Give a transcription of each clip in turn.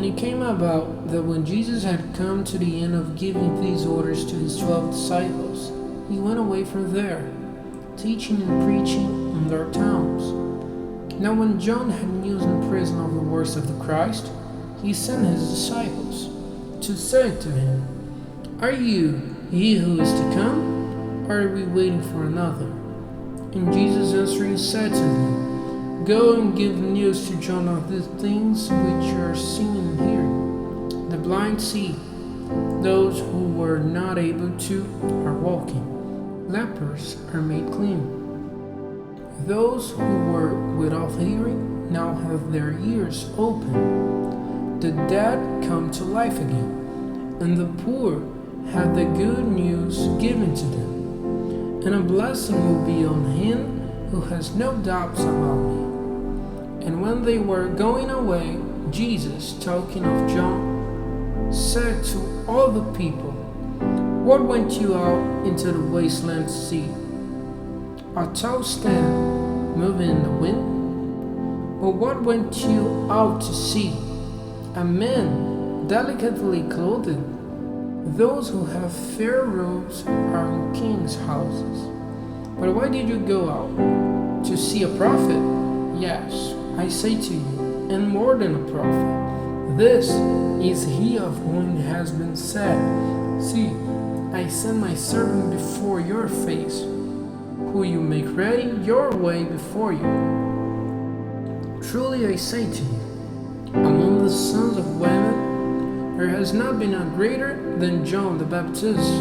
And it came about that when Jesus had come to the end of giving these orders to his 12 disciples, he went away from there, teaching and preaching in their towns. Now when John had news in prison of the works of the Christ, he sent his disciples to say to him, "Are you he who is to come, or are we waiting for another?" And Jesus answering said to them, "Go and give news to John of the things which you are seeing and hearing. The blind see, those who were not able to are walking, lepers are made clean, those who were without hearing now have their ears open, the dead come to life again, and the poor have the good news given to them. And a blessing will be on him who has no doubts about me." And when they were going away, Jesus, talking of John, said to all the people, "What went you out into the wasteland to see? A tall stand moving in the wind? Or what went you out to see? A man delicately clothed? Those who have fair robes are in kings' houses. But why did you go out? To see a prophet? Yes, I say to you, and more than a prophet. This is he of whom it has been said, 'See, I send my servant before your face, who you make ready your way before you.' Truly I say to you, among the sons of women, there has not been a greater than John the Baptist,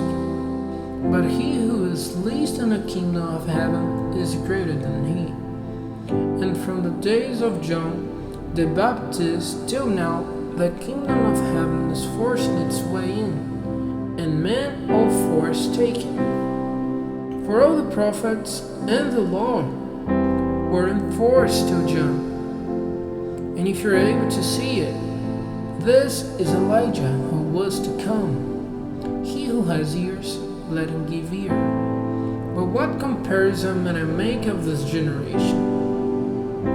but he who is least in the kingdom of heaven is greater than he. And from the days of John the Baptist till now, the kingdom of heaven is forcing its way in, and men all force taken. For all the prophets and the law were enforced till John. And if you're able to see it, this is Elijah who was to come. He who has ears, let him give ear. But what comparison may I make of this generation?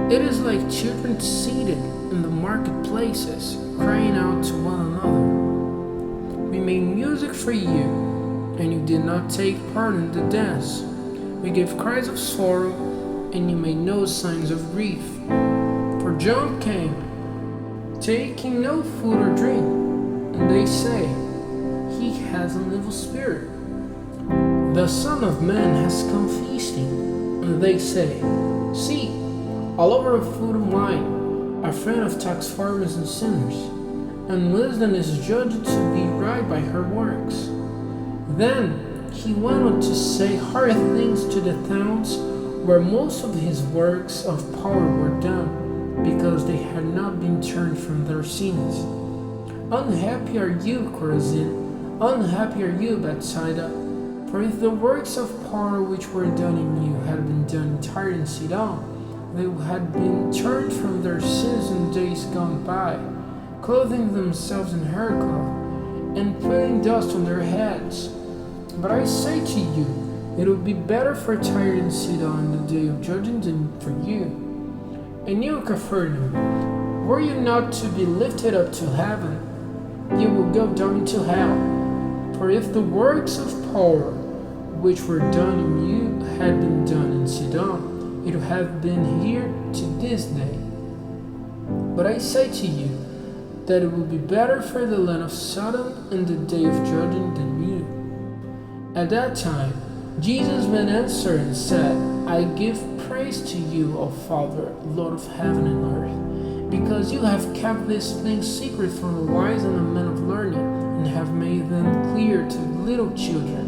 It is like children seated in the marketplaces, crying out to one another. We made music for you, and you did not take part in the dance. We gave cries of sorrow, and you made no signs of grief. For John came, taking no food or drink, and they say, 'He has an evil spirit.' The Son of Man has come feasting, and they say, 'See, all over of food and wine, a friend of tax farmers and sinners, and wisdom is judged to be right by her works.' Then he went on to say hard things to the towns where most of his works of power were done, because they had not been turned from their sins. Unhappy are you, Chorazin! Unhappy are you, Bethsaida! For if the works of power which were done in you had been done in Tyre and Sidon, they had been turned from their sins in days gone by, clothing themselves in haircloth, and putting dust on their heads. But I say to you, it would be better for Tyre and Sidon in the day of judging than for you. And you, Capernaum, were you not to be lifted up to heaven, you will go down into hell. For if the works of power which were done in you had been done in Sidon, it would have been here to this day. But I say to you that it will be better for the land of Sodom in the day of judging than you." At that time, Jesus made answer and said, "I give praise to you, O Father, Lord of heaven and earth, because you have kept these things secret from the wise and the men of learning, and have made them clear to little children.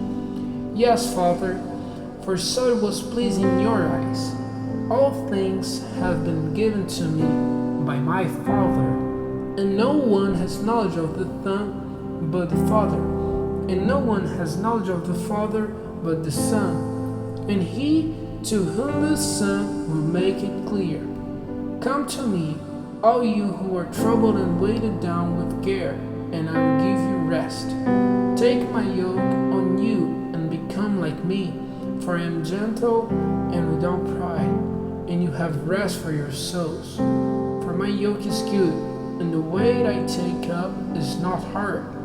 Yes, Father, for so it was pleasing in your eyes. All things have been given to me by my Father, and no one has knowledge of the Son but the Father, and no one has knowledge of the Father but the Son, and he to whom the Son will make it clear. Come to me, all you who are troubled and weighted down with care, and I will give you rest. Take my yoke on you and become like me, for I am gentle and without pride, and you have rest for your souls. For my yoke is good, and the weight I take up is not hard.